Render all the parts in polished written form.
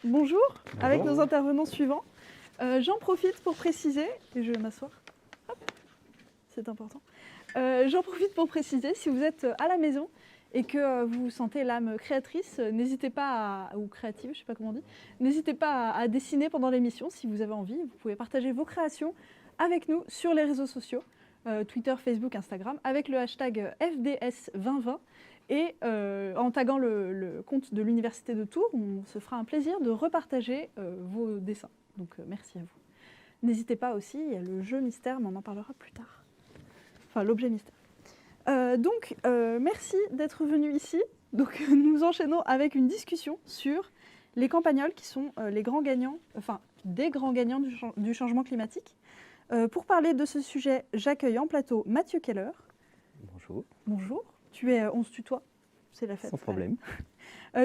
Bonjour, avec Bonjour. nos intervenants suivants. J'en profite pour préciser, et je vais m'asseoir, hop, c'est important. J'en profite pour préciser, si vous êtes à la maison et que vous sentez l'âme créatrice, n'hésitez pas ou créative, je ne sais pas comment on dit, n'hésitez pas à dessiner pendant l'émission si vous avez envie. Vous pouvez partager vos créations avec nous sur les réseaux sociaux, Twitter, Facebook, Instagram, avec le hashtag FDS2020. Et en taguant le compte de l'Université de Tours, on se fera un plaisir de repartager vos dessins. Donc merci à vous. N'hésitez pas aussi, il y a le jeu mystère, mais on en parlera plus tard. Enfin, l'objet mystère. Merci d'être venu ici. Donc nous enchaînons avec une discussion sur les campagnols qui sont les grands gagnants, enfin des grands gagnants du changement climatique. Pour parler de ce sujet, j'accueille en plateau Mathieu Keller. Bonjour. Bonjour. On se tutoie, c'est la fête. Sans problème.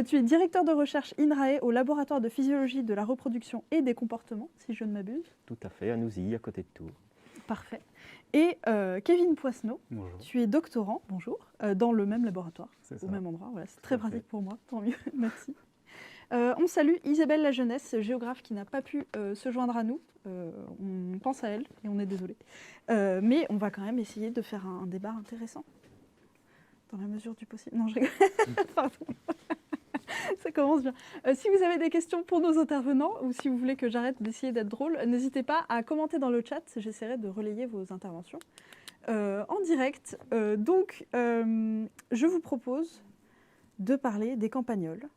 Tu es directeur de recherche INRAE au laboratoire de physiologie de la reproduction et des comportements, si je ne m'abuse. Tout à fait, à Nouzy, à côté de Tours. Parfait. Et Kevin Poisneau, Bonjour. tu es doctorant, bonjour, dans le même laboratoire, C'est au ça. même endroit. Voilà, c'est très pratique fait. pour moi, tant mieux, merci. On salue Isabelle La Jeunesse, géographe qui n'a pas pu se joindre à nous. On pense à elle et on est désolé. Mais on va quand même essayer de faire un débat intéressant, dans la mesure du possible. Non, je rigole. Pardon. Ça commence bien. Si vous avez des questions pour nos intervenants ou si vous voulez que j'arrête d'essayer d'être drôle, n'hésitez pas à commenter dans le chat. J'essaierai de relayer vos interventions en direct. Je vous propose de parler des campagnols.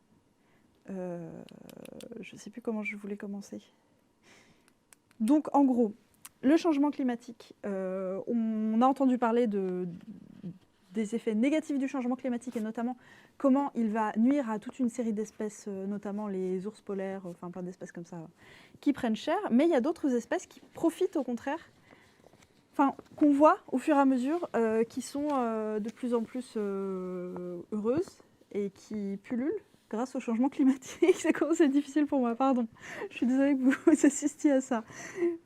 Je ne sais plus comment je voulais commencer. Donc, en gros, le changement climatique, on a entendu parler des effets négatifs du changement climatique et notamment comment il va nuire à toute une série d'espèces, notamment les ours polaires, enfin plein d'espèces comme ça, qui prennent cher. Mais il y a d'autres espèces qui profitent au contraire, enfin qu'on voit au fur et à mesure, qui sont de plus en plus heureuses et qui pullulent grâce au changement climatique. C'est difficile pour moi, pardon. Je suis désolée que vous assistiez à ça,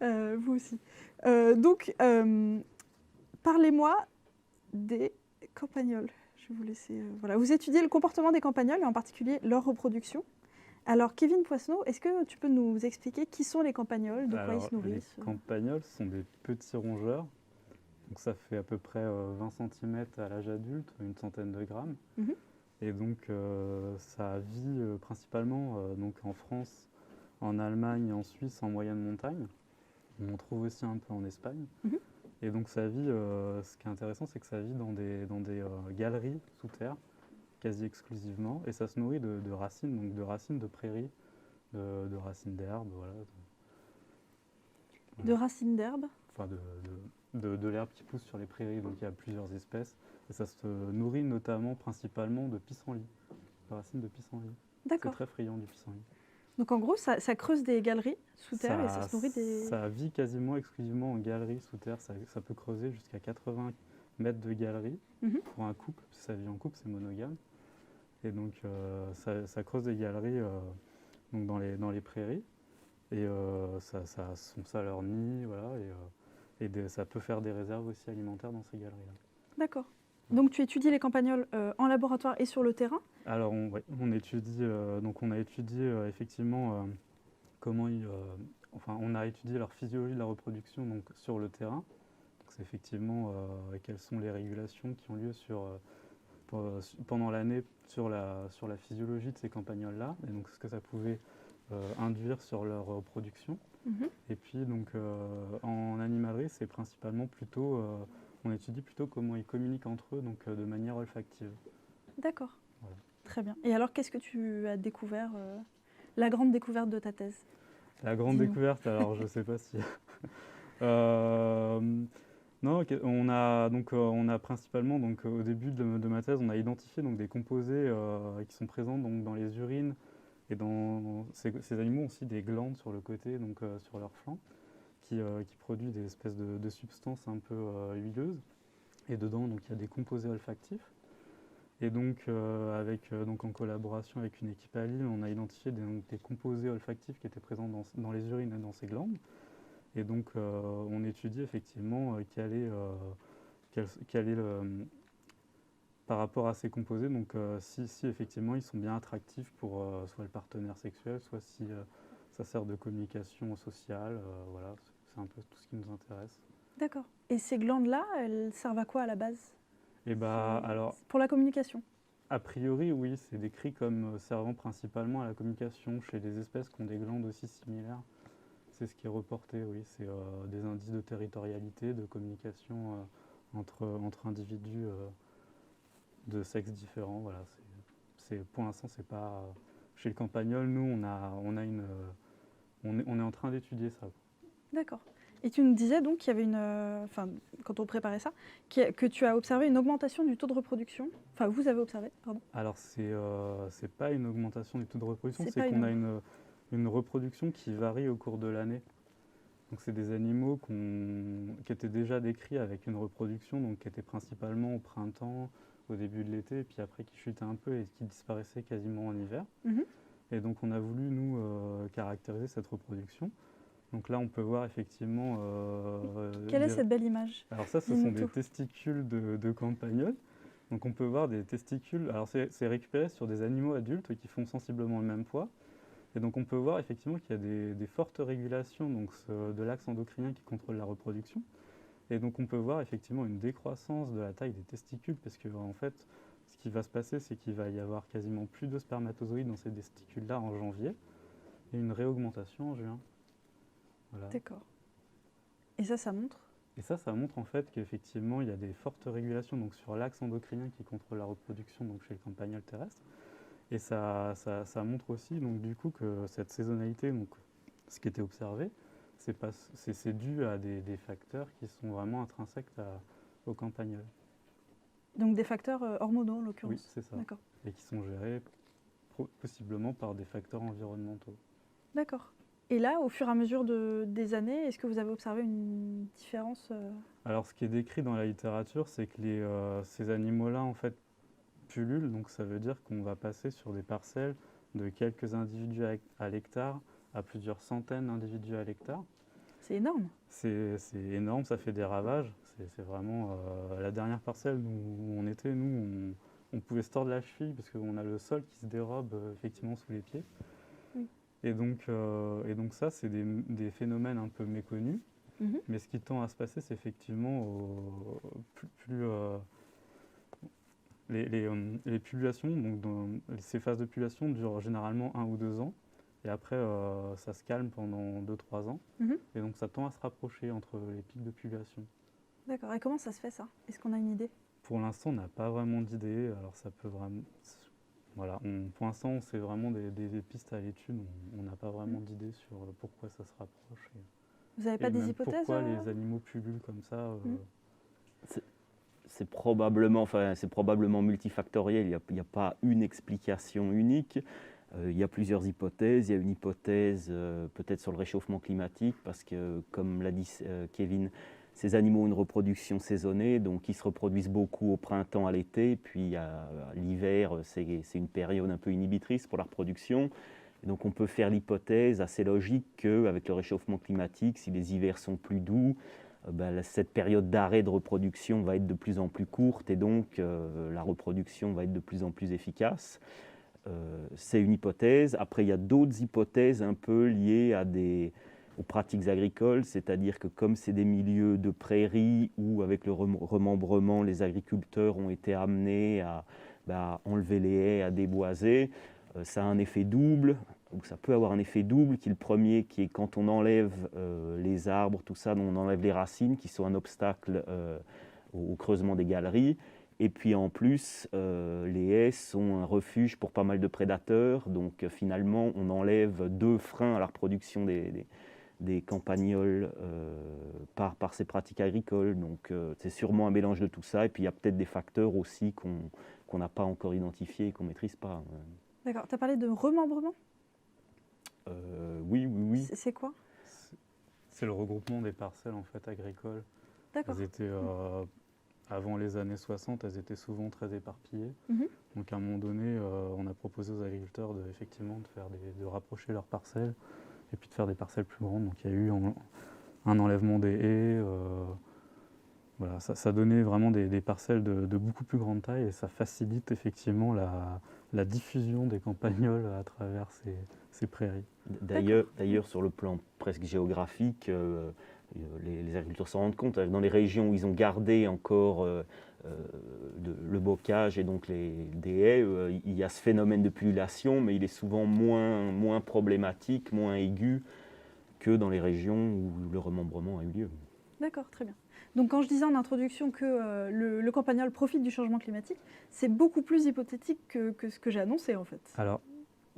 vous aussi. Parlez-moi des campagnols. Je vais vous laisser. Voilà. Vous étudiez le comportement des campagnols et en particulier leur reproduction. Alors, Kevin Poisneau, est-ce que tu peux nous expliquer qui sont les campagnols, de quoi ils se nourrissent? Les campagnols sont des petits rongeurs. Donc ça fait à peu près 20 cm à l'âge adulte, une centaine de grammes. Mhm. Et donc ça vit principalement donc en France, en Allemagne et en Suisse en moyenne montagne. On en trouve aussi un peu en Espagne. Mhm. Et donc ça vit, ce qui est intéressant, c'est que ça vit dans des galeries sous terre, quasi exclusivement. Et ça se nourrit de racines, donc de racines de prairies, de racines d'herbes, voilà. De racines d'herbe. Enfin de l'herbe qui pousse sur les prairies, donc il y a plusieurs espèces. Et ça se nourrit notamment, principalement de pissenlit, de racines de pissenlit. C'est D'accord. très friand du pissenlit. Donc en gros, ça creuse des galeries sous terre et ça se nourrit des... Ça vit quasiment exclusivement en galerie sous terre. Ça peut creuser jusqu'à 80 mètres de galerie pour un couple. Si ça vit en couple, c'est monogame. Et donc ça creuse des galeries donc dans les prairies. Et ça sont ça leur nid, voilà. Ça peut faire des réserves aussi alimentaires dans ces galeries-là. D'accord. Donc tu étudies les campagnols en laboratoire et sur le terrain? Alors on étudie, donc on a étudié effectivement comment on a étudié leur physiologie de la reproduction donc sur le terrain. Donc c'est effectivement quelles sont les régulations qui ont lieu pendant l'année sur la physiologie de ces campagnols-là, et donc ce que ça pouvait induire sur leur reproduction. Et puis donc en animalerie, c'est principalement plutôt, on étudie plutôt comment ils communiquent entre eux, donc de manière olfactive. D'accord. Voilà. Très bien. Et alors, qu'est-ce que tu as découvert, la grande découverte de ta thèse? La grande découverte, alors je ne sais pas si... non, on a principalement, donc, au début de ma thèse, on a identifié donc, des composés qui sont présents donc, dans les urines. Et ces animaux ont aussi des glandes sur le côté, donc sur leur flanc, qui produisent des espèces de substances un peu huileuses. Et dedans, donc, il y a des composés olfactifs. Et donc, donc en collaboration avec une équipe à Lille, on a identifié des composés olfactifs qui étaient présents dans les urines et dans ces glandes. Et donc, on étudie effectivement quel est par rapport à ces composés, donc si effectivement ils sont bien attractifs pour soit le partenaire sexuel, soit si ça sert de communication sociale, voilà, c'est un peu tout ce qui nous intéresse. D'accord. Et ces glandes-là, elles servent à quoi à la base? Et bah alors, Pour la communication. a priori, oui, c'est décrit comme servant principalement à la communication chez des espèces qui ont des glandes aussi similaires. C'est ce qui est reporté, oui, c'est des indices de territorialité, de communication entre individus de sexes différents, voilà. Pour l'instant, c'est pas... Chez le campagnol, nous, on est en train d'étudier ça. D'accord. Et tu nous disais donc qu'il y avait enfin, quand on préparait ça, que tu as observé une augmentation du taux de reproduction. Enfin, vous avez observé, pardon. Alors, c'est pas une augmentation du taux de reproduction, C'est c'est pas qu'on a une reproduction qui varie au cours de l'année. Donc, c'est des animaux qui étaient déjà décrits avec une reproduction, donc qui était principalement au printemps, au début de l'été, et puis après qui chutait un peu et qui disparaissait quasiment en hiver. Mhm. Et donc, on a voulu, nous, caractériser cette reproduction. Donc là, on peut voir effectivement... Quelle est cette belle image? Alors ça, ce Dis-nous sont des tout. testicules de campagnol. Donc on peut voir des testicules... Alors c'est récupéré sur des animaux adultes qui font sensiblement le même poids. Et donc on peut voir effectivement qu'il y a des fortes régulations donc, de l'axe endocrinien qui contrôle la reproduction. Et donc on peut voir effectivement une décroissance de la taille des testicules parce que en fait, ce qui va se passer, c'est qu'il va y avoir quasiment plus de spermatozoïdes dans ces testicules-là en janvier et une réaugmentation en juin. Voilà. D'accord. Et ça montre? Et ça montre en fait qu'effectivement il y a des fortes régulations donc, sur l'axe endocrinien qui contrôle la reproduction donc, chez le campagnol terrestre. Et ça montre aussi donc, du coup que cette saisonnalité, donc, ce qui était observé, c'est dû à des facteurs qui sont vraiment intrinsèques au campagnol. Donc des facteurs hormonaux en Oui, l'occurrence. c'est ça. D'accord. Et qui sont gérés possiblement par des facteurs environnementaux. D'accord. Et là, au fur et à mesure des années, est-ce que vous avez observé une différence Alors, ce qui est décrit dans la littérature, c'est que ces animaux-là, en fait, pullulent. Donc, ça veut dire qu'on va passer sur des parcelles de quelques individus à l'hectare à plusieurs centaines d'individus à l'hectare. C'est énorme. C'est énorme, ça fait des ravages. C'est vraiment la dernière parcelle où on était, nous, on pouvait se tordre la cheville parce qu'on a le sol qui se dérobe effectivement sous les pieds. Oui. Et donc ça, c'est des phénomènes un peu méconnus. Mhm. Mais ce qui tend à se passer, c'est effectivement les pullulations. Donc ces phases de pullulation durent généralement 1 ou 2 ans. Et après, ça se calme pendant 2-3 ans. Mhm. Et donc ça tend à se rapprocher entre les pics de pullulation. D'accord. Et comment ça se fait ça? Est-ce qu'on a une idée? Pour l'instant, on n'a pas vraiment d'idée. Alors ça peut vraiment... Voilà, pour l'instant, c'est vraiment des pistes à l'étude. On n'a pas vraiment d'idée sur pourquoi ça se rapproche. Vous n'avez pas Et des même hypothèses pourquoi les animaux pullulent comme ça. C'est probablement multifactoriel. Il n'y a pas une explication unique. Il y a plusieurs hypothèses. Il y a une hypothèse peut-être sur le réchauffement climatique, parce que, comme l'a dit Kevin, ces animaux ont une reproduction saisonnée, donc ils se reproduisent beaucoup au printemps, à l'été, puis l'hiver, c'est une période un peu inhibitrice pour la reproduction. Et donc on peut faire l'hypothèse assez logique qu'avec le réchauffement climatique, si les hivers sont plus doux, cette période d'arrêt de reproduction va être de plus en plus courte et donc la reproduction va être de plus en plus efficace. C'est une hypothèse. Après, il y a d'autres hypothèses un peu liées aux pratiques agricoles, c'est-à-dire que comme c'est des milieux de prairies où avec le remembrement, les agriculteurs ont été amenés à enlever les haies, à déboiser, ça a un effet double, ou ça peut avoir un effet double, qui est le premier, qui est quand on enlève les arbres, tout ça, on enlève les racines, qui sont un obstacle au creusement des galeries. Et puis en plus, les haies sont un refuge pour pas mal de prédateurs, donc finalement on enlève 2 freins à la reproduction des campagnols par ces pratiques agricoles. Donc c'est sûrement un mélange de tout ça, et puis il y a peut-être des facteurs aussi qu'on n'a pas encore identifiés et qu'on ne maîtrise pas. D'accord. Tu as parlé de remembrement? Oui. C'est quoi? C'est le regroupement des parcelles en fait agricoles. D'accord. Elles étaient, avant les années 60, elles étaient souvent très éparpillées. Mhm. Donc à un moment donné, on a proposé aux agriculteurs effectivement de rapprocher leurs parcelles et puis de faire des parcelles plus grandes. Donc il y a eu un enlèvement des haies, Voilà, ça donnait vraiment des parcelles de beaucoup plus grande taille et ça facilite effectivement la diffusion des campagnols à travers ces prairies. D'ailleurs, sur le plan presque géographique, les agriculteurs s'en rendent compte. Dans les régions où ils ont gardé encore le bocage et donc des haies, il y a ce phénomène de pullulation, mais il est souvent moins problématique, moins aigu que dans les régions où le remembrement a eu lieu. D'accord, très bien. Donc quand je disais en introduction que le campagnol profite du changement climatique, c'est beaucoup plus hypothétique que ce que j'ai annoncé en fait. Alors,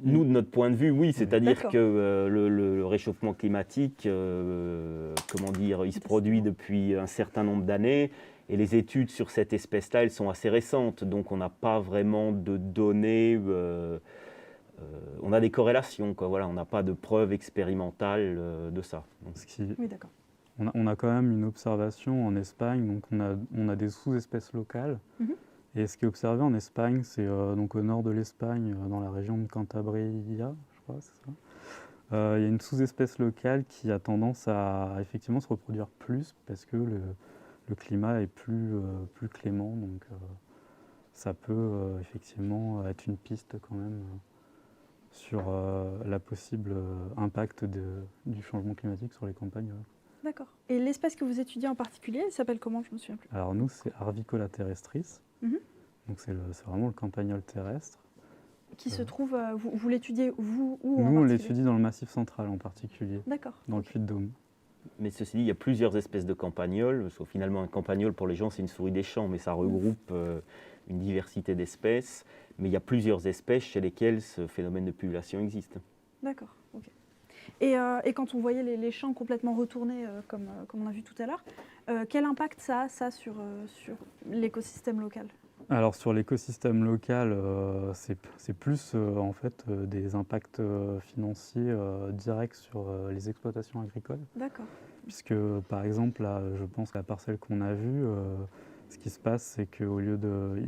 Nous, de notre point de vue, oui, c'est-à-dire D'accord. que le réchauffement climatique, comment dire, il se produit depuis un certain nombre d'années et les études sur cette espèce-là, elles sont assez récentes, donc on n'a pas vraiment de données, on a des corrélations, quoi, voilà, on n'a pas de preuves expérimentales de ça. Donc, Oui, d'accord. on a quand même une observation en Espagne, donc on a des sous-espèces locales. Mhm. Et ce qui est observé en Espagne, c'est donc au nord de l'Espagne, dans la région de Cantabria, je crois, c'est ça. Il y a une sous-espèce locale qui a tendance à effectivement se reproduire plus parce que le climat est plus clément. Donc ça peut effectivement être une piste quand même sur la possible impact du changement climatique sur les campagnes. D'accord. Et l'espèce que vous étudiez en particulier, elle s'appelle comment? Je me souviens plus. Alors nous, c'est Arvicola terrestris. Mhm. Donc c'est vraiment le campagnol terrestre. Qui se trouve, vous l'étudiez où en Nous, on particulier? l'étudie dans le Massif central en particulier, D'accord. dans le Puy-de-Dôme. mais ceci dit, il y a plusieurs espèces de campagnols, parce que finalement un campagnol pour les gens c'est une souris des champs, mais ça regroupe une diversité d'espèces, mais il y a plusieurs espèces chez lesquelles ce phénomène de pullulation existe. D'accord, ok. Et quand on voyait les champs complètement retournés, comme on a vu tout à l'heure, quel impact ça a sur l'écosystème local? Alors sur l'écosystème local, c'est plus en fait des impacts financiers directs sur les exploitations agricoles. D'accord. Puisque par exemple, là, je pense que la parcelle qu'on a vue, ce qui se passe, c'est qu'au lieu de.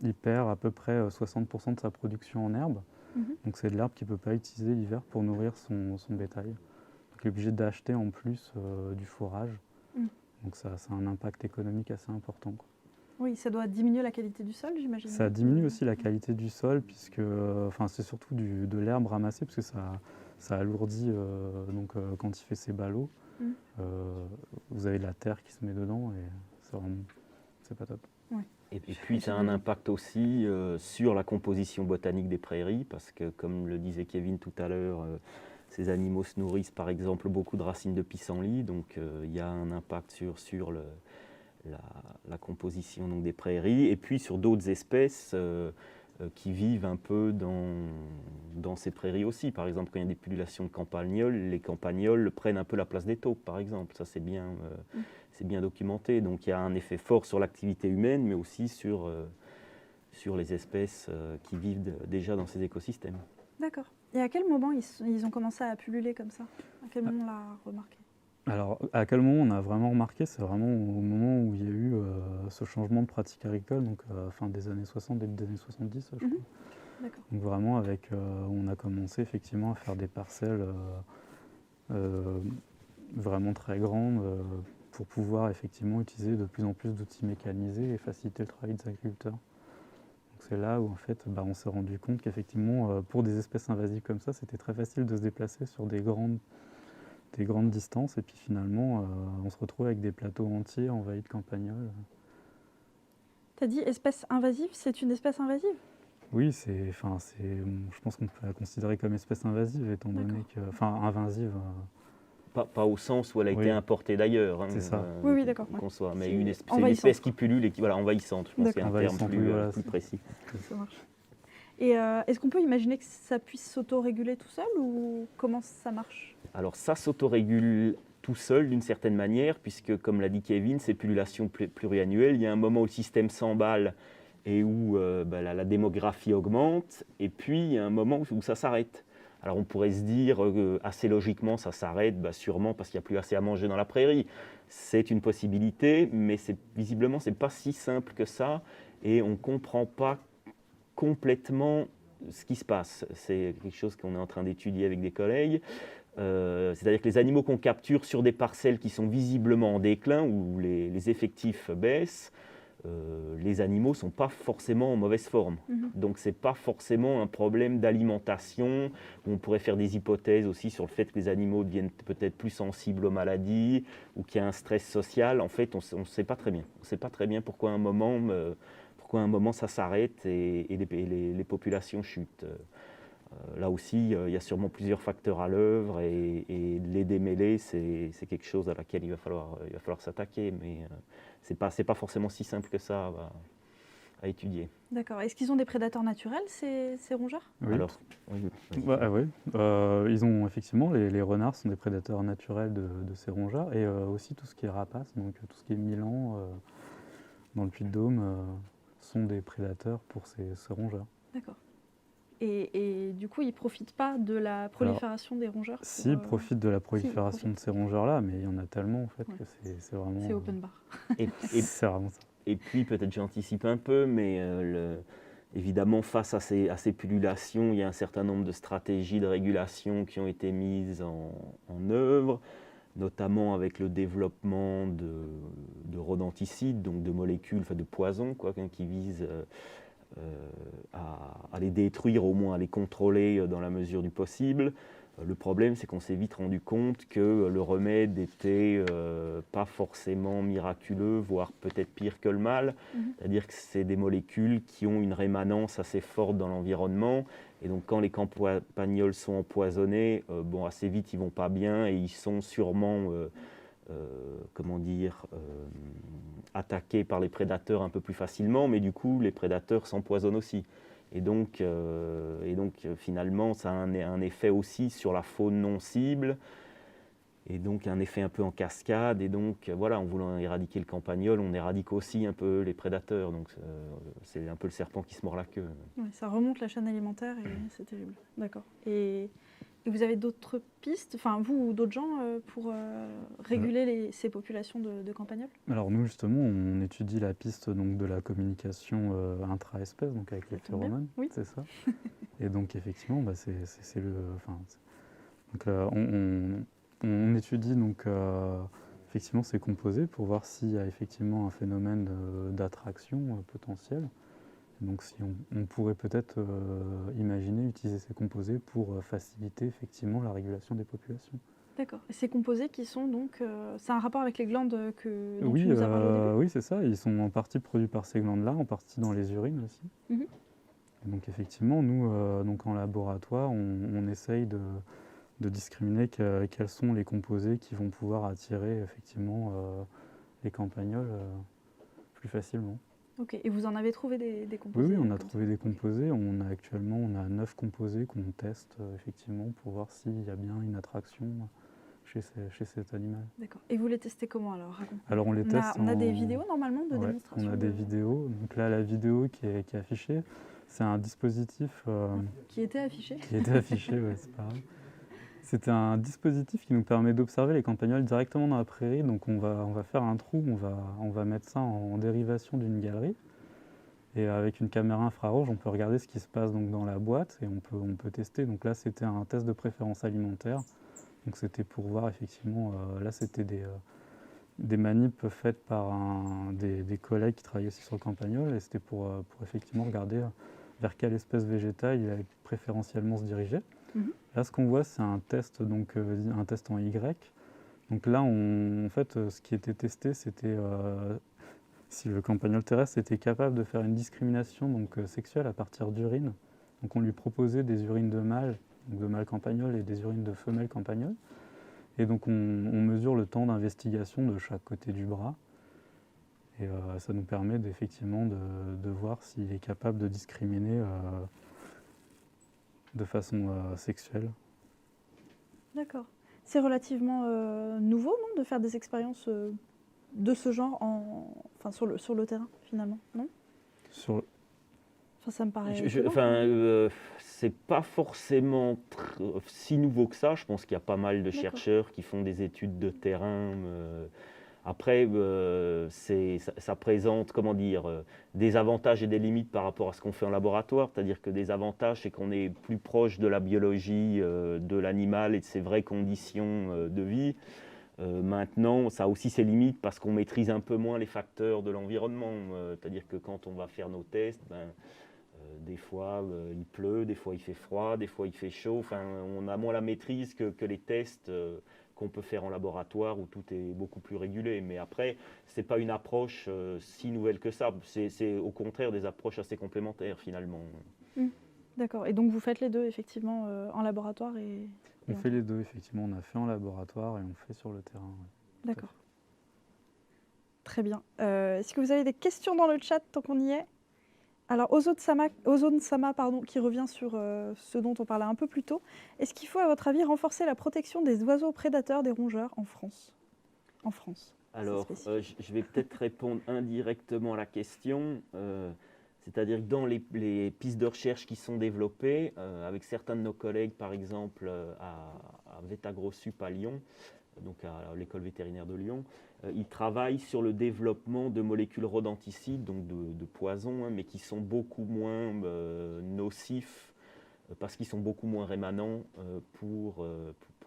Il perd à peu près 60% de sa production en herbe. Mhm. Donc c'est de l'herbe qu'il ne peut pas utiliser l'hiver pour nourrir son bétail. Donc il est obligé d'acheter en plus du fourrage. Mm. Donc ça a un impact économique assez important, quoi. Oui, ça doit diminuer la qualité du sol, j'imagine. Ça diminue aussi la qualité du sol, puisque c'est surtout de l'herbe ramassée, parce que ça alourdit quand il fait ses ballots. Mm. Vous avez de la terre qui se met dedans et c'est pas top. Ouais. Et puis ça a un impact aussi sur la composition botanique des prairies, parce que comme le disait Kevin tout à l'heure, ces animaux se nourrissent par exemple beaucoup de racines de pissenlit, donc il y a un impact sur la composition donc, des prairies, et puis sur d'autres espèces qui vivent un peu dans ces prairies aussi. Par exemple, quand il y a des pullulations de campagnols, les campagnols prennent un peu la place des taupes, par exemple. Ça, c'est bien documenté. Donc il y a un effet fort sur l'activité humaine, mais aussi sur les espèces qui vivent déjà dans ces écosystèmes. D'accord. Et à quel moment ils ont commencé à pulluler comme ça? À quel moment on l'a remarqué? Alors, à quel moment on a vraiment remarqué? C'est vraiment au moment où il y a eu ce changement de pratique agricole, donc fin des années 60, début des années 70, je crois. D'accord. Donc vraiment, on a commencé effectivement à faire des parcelles vraiment très grandes pour pouvoir effectivement utiliser de plus en plus d'outils mécanisés et faciliter le travail des agriculteurs. Donc c'est là où en fait, on s'est rendu compte qu'effectivement, pour des espèces invasives comme ça, c'était très facile de se déplacer sur des grandes distances, et puis finalement on se retrouve avec des plateaux entiers envahis de campagnols. Tu as dit espèce invasive, c'est une espèce invasive? Oui, je pense qu'on peut la considérer comme espèce invasive, étant donné que, invasive. Pas au sens où elle a été Oui. importée d'ailleurs. C'est ça. Oui, d'accord. Qu'on soit, mais C'est c'est une espèce qui pullule et qui, voilà, envahissante. Je pense qu'il y a un terme Envahissante, oui, voilà, plus précis. Ça marche. Et est-ce qu'on peut imaginer que ça puisse s'auto-réguler tout seul ou comment ça marche? Alors ça s'autorégule tout seul d'une certaine manière, puisque comme l'a dit Kevin, c'est pullulation pluriannuelle. Il y a un moment où le système s'emballe et où la démographie augmente, et puis il y a un moment où ça s'arrête. Alors on pourrait se dire assez logiquement ça s'arrête, sûrement parce qu'il n'y a plus assez à manger dans la prairie. C'est une possibilité, mais visiblement c'est pas si simple que ça, et on ne comprend pas complètement ce qui se passe. C'est quelque chose qu'on est en train d'étudier avec des collègues. C'est-à-dire que les animaux qu'on capture sur des parcelles qui sont visiblement en déclin, où les effectifs baissent, les animaux ne sont pas forcément en mauvaise forme. Donc ce n'est pas forcément un problème d'alimentation. On pourrait faire des hypothèses aussi sur le fait que les animaux deviennent peut-être plus sensibles aux maladies ou qu'il y a un stress social. En fait, on ne sait pas très bien. On ne sait pas très bien pourquoi à un moment ça s'arrête et les populations chutent. Là aussi, il y a sûrement plusieurs facteurs à l'œuvre et les démêler, c'est quelque chose à laquelle il va falloir s'attaquer, mais c'est pas forcément si simple que ça à étudier. D'accord. Est-ce qu'ils ont des prédateurs naturels, ces rongeurs? Oui. Alors, oui, vas-y. Oui. Ils ont effectivement, les renards sont des prédateurs naturels de ces rongeurs, et aussi tout ce qui est rapace, donc tout ce qui est milan dans le Puy-de-Dôme sont des prédateurs pour ces rongeurs. D'accord. Et du coup, ils ne profitent pas de la prolifération des rongeurs Si, ils profitent de la prolifération de ces rongeurs-là, mais il y en a tellement en fait Ouais. que c'est vraiment... C'est open bar. C'est vraiment ça. Et puis, peut-être j'anticipe un peu, mais évidemment, face à ces pullulations, il y a un certain nombre de stratégies de régulation qui ont été mises en œuvre, notamment avec le développement de rodenticides, donc de molécules, de poisons, qui visent à les détruire, au moins à les contrôler dans la mesure du possible. Le problème, c'est qu'on s'est vite rendu compte que le remède n'était pas forcément miraculeux, voire peut-être pire que le mal. C'est-à-dire que c'est des molécules qui ont une rémanence assez forte dans l'environnement. Et donc, quand les campagnols sont empoisonnés, assez vite, ils ne vont pas bien et ils sont sûrement attaqués par les prédateurs un peu plus facilement, mais du coup, les prédateurs s'empoisonnent aussi. Et donc, finalement, ça a un effet aussi sur la faune non cible, et donc un effet un peu en cascade. Et donc, voilà, en voulant éradiquer le campagnol, on éradique aussi un peu les prédateurs. Donc, c'est un peu le serpent qui se mord la queue. Ouais, ça remonte la chaîne alimentaire et c'est terrible. D'accord. Et vous avez d'autres pistes, enfin vous ou d'autres gens, pour réguler ces populations de campagnols? Alors nous justement, on étudie la piste donc, de la communication intra-espèce, donc avec les Ça tombe bien. phéromones, Oui. c'est ça. Et donc effectivement, c'est le... Donc on étudie donc effectivement ces composés pour voir s'il y a effectivement un phénomène d'attraction potentielle. Donc si on pourrait peut-être imaginer utiliser ces composés pour faciliter effectivement la régulation des populations. D'accord. Et ces composés qui sont donc... c'est un rapport avec les glandes dont tu Oui, nous as parlé au début? oui, c'est ça. Ils sont en partie produits par ces glandes-là, en partie dans les urines aussi. Mhm. Et donc effectivement, nous, donc en laboratoire, on essaye de discriminer quels sont les composés qui vont pouvoir attirer effectivement les campagnols plus facilement. Ok. Et vous en avez trouvé des composés? Oui, on a comme trouvé ça? des composés. Actuellement, on a 9 composés qu'on teste effectivement pour voir s'il y a bien une attraction chez cet animal. D'accord. Et vous les testez comment alors? Raconte-moi. Alors on les teste On a des vidéos normalement de Ouais, démonstration? on a des vidéos. Donc là, la vidéo qui est affichée, c'est un dispositif Qui étaient affichés? qui était affiché, ouais, c'est pareil. C'est un dispositif qui nous permet d'observer les campagnols directement dans la prairie. Donc on va faire un trou, on va mettre ça en dérivation d'une galerie. Et avec une caméra infrarouge, on peut regarder ce qui se passe donc dans la boîte et on peut tester. Donc là, c'était un test de préférence alimentaire. Donc c'était pour voir effectivement, là c'était des manips faites par des collègues qui travaillaient aussi sur le campagnol, et c'était pour effectivement regarder vers quelle espèce végétale il allait préférentiellement se diriger. Là, ce qu'on voit, c'est un test, donc, un test en Y. Donc là, en fait, ce qui était testé, c'était si le campagnol terrestre était capable de faire une discrimination donc, sexuelle à partir d'urine. Donc on lui proposait des urines de mâles, donc de mâles campagnols, et des urines de femelles campagnols. Et donc on mesure le temps d'investigation de chaque côté du bras. Et ça nous permet effectivement de voir s'il est capable de discriminer de façon sexuelle. D'accord. C'est relativement nouveau, non, de faire des expériences de ce genre sur le terrain, finalement, non? Ça me paraît... c'est pas forcément si nouveau que ça. Je pense qu'il y a pas mal de chercheurs qui font des études de terrain Après, ça présente, comment dire, des avantages et des limites par rapport à ce qu'on fait en laboratoire. C'est-à-dire que des avantages, c'est qu'on est plus proche de la biologie de l'animal et de ses vraies conditions de vie. Maintenant, ça a aussi ses limites parce qu'on maîtrise un peu moins les facteurs de l'environnement. C'est-à-dire que quand on va faire nos tests, des fois il pleut, des fois il fait froid, des fois il fait chaud. Enfin, on a moins la maîtrise que les tests qu'on peut faire en laboratoire où tout est beaucoup plus régulé. Mais après, ce n'est pas une approche si nouvelle que ça. C'est au contraire des approches assez complémentaires finalement. D'accord. Et donc vous faites les deux effectivement en laboratoire et On fait les deux, effectivement. On a fait en laboratoire et on fait sur le terrain. Ouais. D'accord. Très bien. Est-ce que vous avez des questions dans le chat tant qu'on y est? Alors, Ozone-sama, qui revient sur ce dont on parlait un peu plus tôt. Est-ce qu'il faut, à votre avis, renforcer la protection des oiseaux prédateurs des rongeurs en France? En France. Alors, je vais peut-être répondre indirectement à la question. C'est-à-dire que dans les pistes de recherche qui sont développées, avec certains de nos collègues, par exemple à Vetagrosup à Lyon, donc à l'école vétérinaire de Lyon, ils travaillent sur le développement de molécules rodenticides, donc de poisons, hein, mais qui sont beaucoup moins nocifs parce qu'ils sont beaucoup moins rémanents pour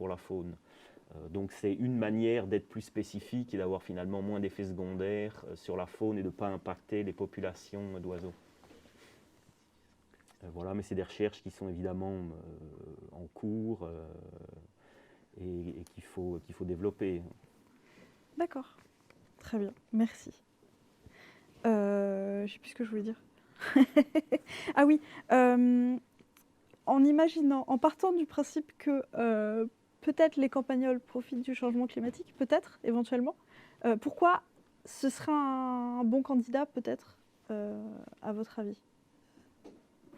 la faune. Donc c'est une manière d'être plus spécifique et d'avoir finalement moins d'effets secondaires sur la faune et de ne pas impacter les populations d'oiseaux. Voilà, mais c'est des recherches qui sont évidemment en cours et qu'il faut développer. D'accord. Très bien, merci. Je ne sais plus ce que je voulais dire. Ah oui, en partant du principe que peut-être les campagnols profitent du changement climatique, peut-être, éventuellement, pourquoi ce serait un bon candidat, peut-être, à votre avis?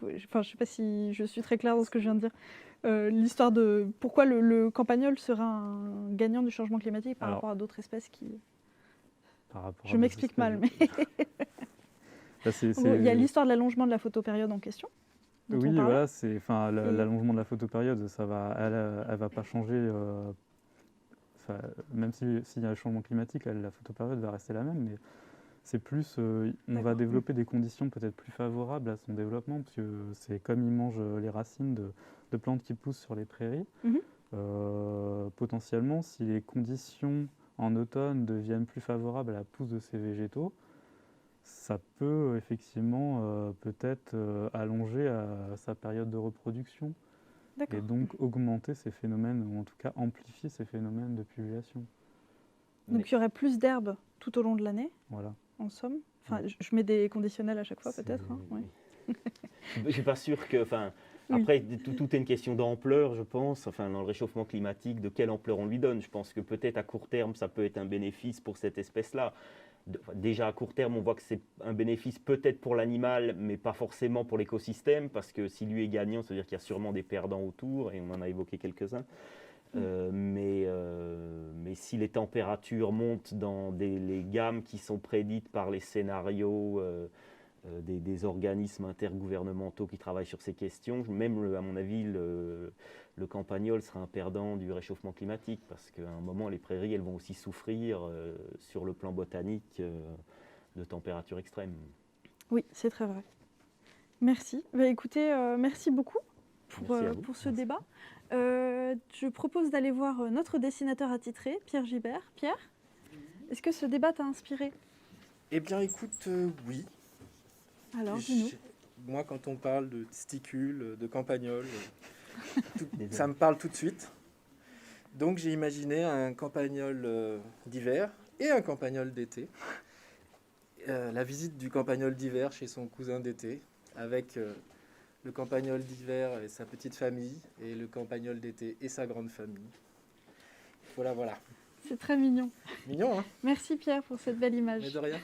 Enfin, je ne sais pas si je suis très claire dans ce que je viens de dire. L'histoire de pourquoi le campagnol serait un gagnant du changement climatique par rapport à d'autres espèces qui... Je m'explique mal, mais... Il y a l'histoire de l'allongement de la photopériode en question. Oui, voilà, l'allongement de la photopériode, elle va pas changer. Même s'il y a un changement climatique, la photopériode va rester la même, mais c'est plus, on va développer des conditions peut-être plus favorables à son développement, parce que c'est comme il mange les racines de plantes qui poussent sur les prairies. Potentiellement, si les conditions en automne deviennent plus favorables à la pousse de ces végétaux, ça peut effectivement peut-être allonger à sa période de reproduction et donc augmenter ces phénomènes, ou en tout cas amplifier ces phénomènes de pullulation. Donc il y aurait plus d'herbes tout au long de l'année, voilà. En somme. Enfin, je mets des conditionnels à chaque fois peut-être. Hein, ouais. Je ne suis pas sûr que... Après, tout est une question d'ampleur, je pense. Enfin, dans le réchauffement climatique, de quelle ampleur on lui donne. Je pense que peut-être à court terme, ça peut être un bénéfice pour cette espèce-là. Déjà à court terme, on voit que c'est un bénéfice peut-être pour l'animal, mais pas forcément pour l'écosystème, parce que si lui est gagnant, ça veut dire qu'il y a sûrement des perdants autour, et on en a évoqué quelques-uns. Mais si les températures montent dans les gammes qui sont prédites par les scénarios des organismes intergouvernementaux qui travaillent sur ces questions, même à mon avis, le campagnol sera un perdant du réchauffement climatique, parce qu'à un moment, les prairies, elles vont aussi souffrir sur le plan botanique de températures extrêmes. Oui, c'est très vrai. Merci. Écoutez, merci beaucoup pour ce débat. Je propose d'aller voir notre dessinateur attitré, Pierre Gibert. Pierre, est-ce que ce débat t'a inspiré? Eh bien, écoute, oui. Alors, dis-nous. Moi, quand on parle de testicules, de campagnols, ça me parle tout de suite. Donc, j'ai imaginé un campagnol d'hiver et un campagnol d'été. La visite du campagnol d'hiver chez son cousin d'été, avec le campagnol d'hiver et sa petite famille, et le campagnol d'été et sa grande famille. Voilà. C'est très mignon. Mignon, hein? Merci Pierre pour cette belle image. Mais de rien.